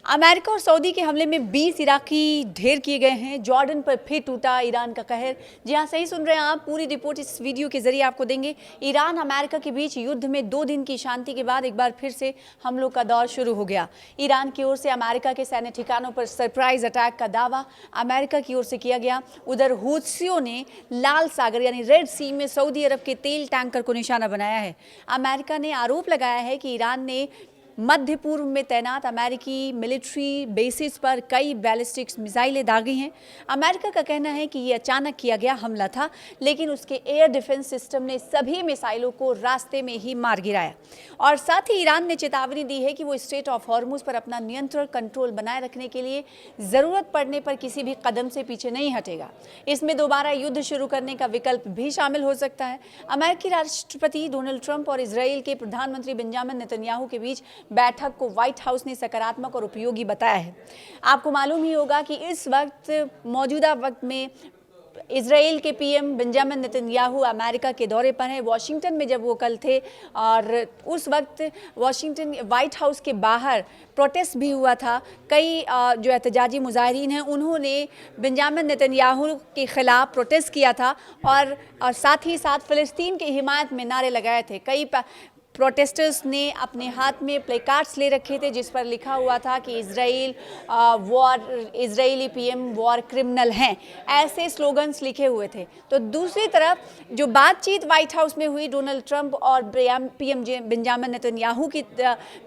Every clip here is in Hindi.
अमेरिका और सऊदी के हमले में 20 इराकी ढेर किए गए हैं। जॉर्डन पर फिर टूटा ईरान का कहर। जी हाँ, सही सुन रहे हैं आप। पूरी रिपोर्ट इस वीडियो के जरिए आपको देंगे। ईरान अमेरिका के बीच युद्ध में 2 दिन की शांति के बाद एक बार फिर से हमलों का दौर शुरू हो गया। ईरान की ओर से अमेरिका के सैन्य ठिकानों पर सरप्राइज अटैक का दावा अमेरिका की ओर से किया गया। उधर हूथियों ने लाल सागर यानी रेड सी में सऊदी अरब के तेल टैंकर को निशाना बनाया है। अमेरिका ने आरोप लगाया है कि ईरान ने मध्य पूर्व में तैनात अमेरिकी मिलिट्री बेसिस पर कई बैलिस्टिक्स मिसाइलें दागी हैं। अमेरिका का कहना है कि ये अचानक किया गया हमला था, लेकिन उसके एयर डिफेंस सिस्टम ने सभी मिसाइलों को रास्ते में ही मार गिराया। और साथ ही ईरान ने चेतावनी दी है कि वो स्ट्रेट ऑफ हॉर्मुज पर अपना नियंत्रण कंट्रोल बनाए रखने के लिए ज़रूरत पड़ने पर किसी भी कदम से पीछे नहीं हटेगा। इसमें दोबारा युद्ध शुरू करने का विकल्प भी शामिल हो सकता है। अमेरिकी राष्ट्रपति डोनाल्ड ट्रंप और इसराइल के प्रधानमंत्री बेंजामिन नेतन्याहू के बीच बैठक को व्हाइट हाउस ने सकारात्मक और उपयोगी बताया है। आपको मालूम ही होगा कि इस मौजूदा वक्त में इसराइल के पीएम बेंजामिन नेतन्याहू अमेरिका के दौरे पर हैं। वॉशिंगटन में जब वो कल थे और उस वक्त वॉशिंगटन व्हाइट हाउस के बाहर प्रोटेस्ट भी हुआ था। कई जो एहतजाजी मुजाहिरीन हैं उन्होंने बेंजामिन नेतन्याहू के खिलाफ प्रोटेस्ट किया था और साथ ही साथ फ़लस्तीन की हिमायत में नारे लगाए थे। कई प्रोटेस्टर्स ने अपने हाथ में प्लेकार्ड्स ले रखे थे जिस पर लिखा हुआ था कि इजरायली पीएम वॉर क्रिमिनल हैं। ऐसे स्लोगन्स लिखे हुए थे। तो दूसरी तरफ जो बातचीत व्हाइट हाउस में हुई डोनाल्ड ट्रंप और पीएम बेंजामिन नेतन्याहू के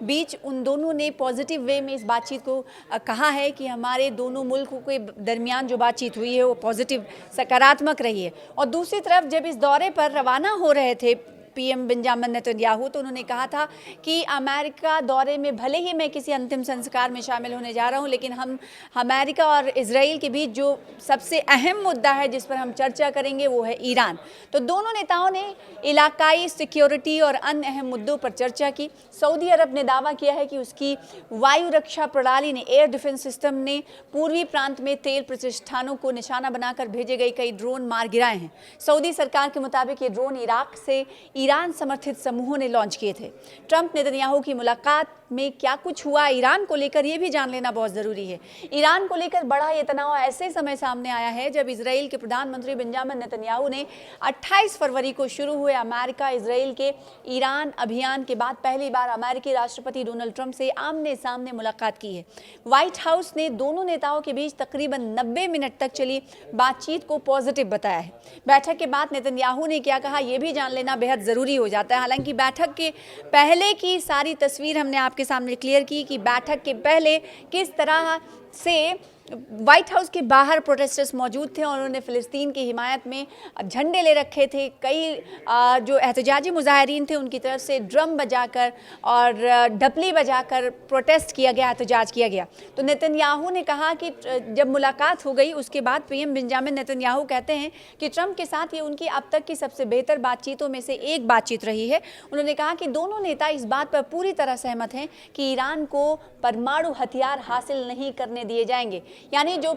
बीच, उन दोनों ने पॉजिटिव वे में इस बातचीत को कहा है कि हमारे दोनों मुल्कों के दरमियान जो बातचीत हुई है वो पॉजिटिव सकारात्मक रही है। और दूसरी तरफ जब इस दौरे पर रवाना हो रहे थे पीएम बेंजामिन नेतन्याहू, तो उन्होंने कहा था कि अमेरिका दौरे में भले ही मैं किसी अंतिम संस्कार में शामिल होने जा रहा हूं, लेकिन हम अमेरिका और इजराइल के बीच जो सबसे अहम मुद्दा है जिस पर हम चर्चा करेंगे वो है ईरान। तो दोनों नेताओं ने इलाकाई सिक्योरिटी और अन्य अहम मुद्दों पर चर्चा की। सऊदी अरब ने दावा किया है कि उसकी वायु रक्षा प्रणाली ने, एयर डिफेंस सिस्टम ने पूर्वी प्रांत में तेल प्रतिष्ठानों को निशाना बनाकर भेजे गए कई ड्रोन मार गिराए हैं। सऊदी सरकार के मुताबिक ये ड्रोन इराक से ईरान समर्थित समूहों ने लॉन्च किए थे। ट्रंप नेतन्याहू की मुलाकात में क्या कुछ हुआ ईरान को लेकर, यह भी जान लेना बहुत जरूरी है। ईरान को लेकर बड़ा ये तनाव ऐसे समय सामने आया है जब इसराइल के प्रधानमंत्री बेंजामिन नेतन्याहू ने 28 फरवरी को शुरू हुए अमेरिका इसराइल के ईरान अभियान के बाद पहली बार अमेरिकी राष्ट्रपति डोनाल्ड ट्रंप से आमने सामने मुलाकात की है। व्हाइट हाउस ने दोनों नेताओं के बीच तकरीबन 90 मिनट तक चली बातचीत को पॉजिटिव बताया है। बैठक के बाद नेतन्याहू ने क्या कहा यह भी जान लेना बेहद जरूरी हो जाता है। हालांकि बैठक के पहले की सारी तस्वीर हमने आपके सामने क्लियर की कि बैठक के पहले किस तरह से व्हाइट हाउस के बाहर प्रोटेस्टर्स मौजूद थे और उन्होंने फ़लस्तीन की हिमायत में झंडे ले रखे थे। कई जो एहतजाजी मुजाहिरीन थे उनकी तरफ से ड्रम बजाकर और ढपली बजाकर प्रोटेस्ट किया गया, एहतजाज किया गया। तो नेतन्याहू ने कहा कि जब मुलाकात हो गई उसके बाद पीएम बेंजामिन नेतन्याहू कहते हैं कि ट्रंप के साथ ये उनकी अब तक की सबसे बेहतर बातचीतों में से एक बातचीत रही है। उन्होंने कहा कि दोनों नेता इस बात पर पूरी तरह सहमत हैं कि ईरान को परमाणु हथियार हासिल नहीं करने दिए जाएंगे। यानी जो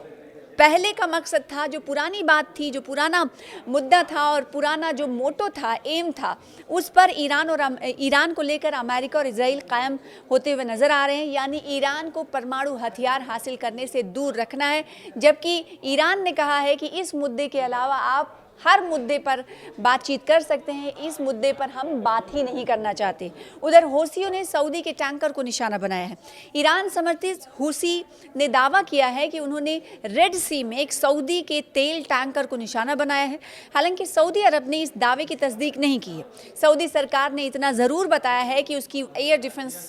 पहले का मकसद था, जो पुरानी बात थी, जो पुराना मुद्दा था और पुराना जो मोटो था, एम था, उस पर ईरान को लेकर अमेरिका और इजराइल कायम होते हुए नजर आ रहे हैं। यानी ईरान को परमाणु हथियार हासिल करने से दूर रखना है, जबकि ईरान ने कहा है कि इस मुद्दे के अलावा आप हर मुद्दे पर बातचीत कर सकते हैं, इस मुद्दे पर हम बात ही नहीं करना चाहते। उधर हूथियों ने सऊदी के टैंकर को निशाना बनाया है। ईरान समर्थित हूथी ने दावा किया है कि उन्होंने रेड सी में एक सऊदी के तेल टैंकर को निशाना बनाया है। हालांकि सऊदी अरब ने इस दावे की तस्दीक नहीं की है। सऊदी सरकार ने इतना ज़रूर बताया है कि उसकी एयर डिफेंस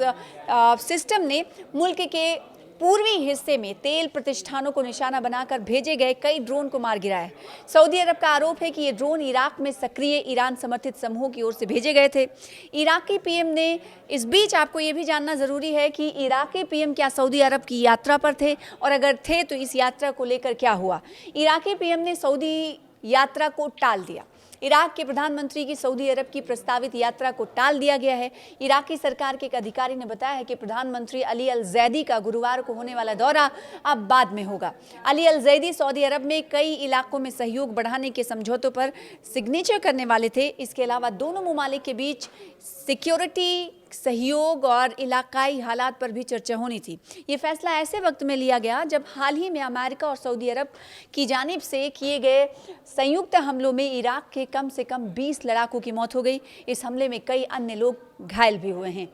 सिस्टम ने मुल्क के पूर्वी हिस्से में तेल प्रतिष्ठानों को निशाना बनाकर भेजे गए कई ड्रोन को मार गिराया है। सऊदी अरब का आरोप है कि ये ड्रोन इराक में सक्रिय ईरान समर्थित समूहों की ओर से भेजे गए थे। इराकी पीएम ने, इस बीच आपको ये भी जानना ज़रूरी है कि इराकी पीएम क्या सऊदी अरब की यात्रा पर थे और अगर थे तो इस यात्रा को लेकर क्या हुआ। इराकी पीएम ने सऊदी यात्रा को टाल दिया। इराक के प्रधानमंत्री की सऊदी अरब की प्रस्तावित यात्रा को टाल दिया गया है। इराकी सरकार के एक अधिकारी ने बताया है कि प्रधानमंत्री अली अल जैदी का गुरुवार को होने वाला दौरा अब बाद में होगा। अली अल जैदी सऊदी अरब में कई इलाकों में सहयोग बढ़ाने के समझौतों पर सिग्नेचर करने वाले थे। इसके अलावा दोनों ममालिक के बीच सिक्योरिटी सहयोग और इलाकाई हालात पर भी चर्चा होनी थी। ये फैसला ऐसे वक्त में लिया गया जब हाल ही में अमेरिका और सऊदी अरब की जानिब से किए गए संयुक्त हमलों में इराक के कम से कम 20 लड़ाकों की मौत हो गई। इस हमले में कई अन्य लोग घायल भी हुए हैं।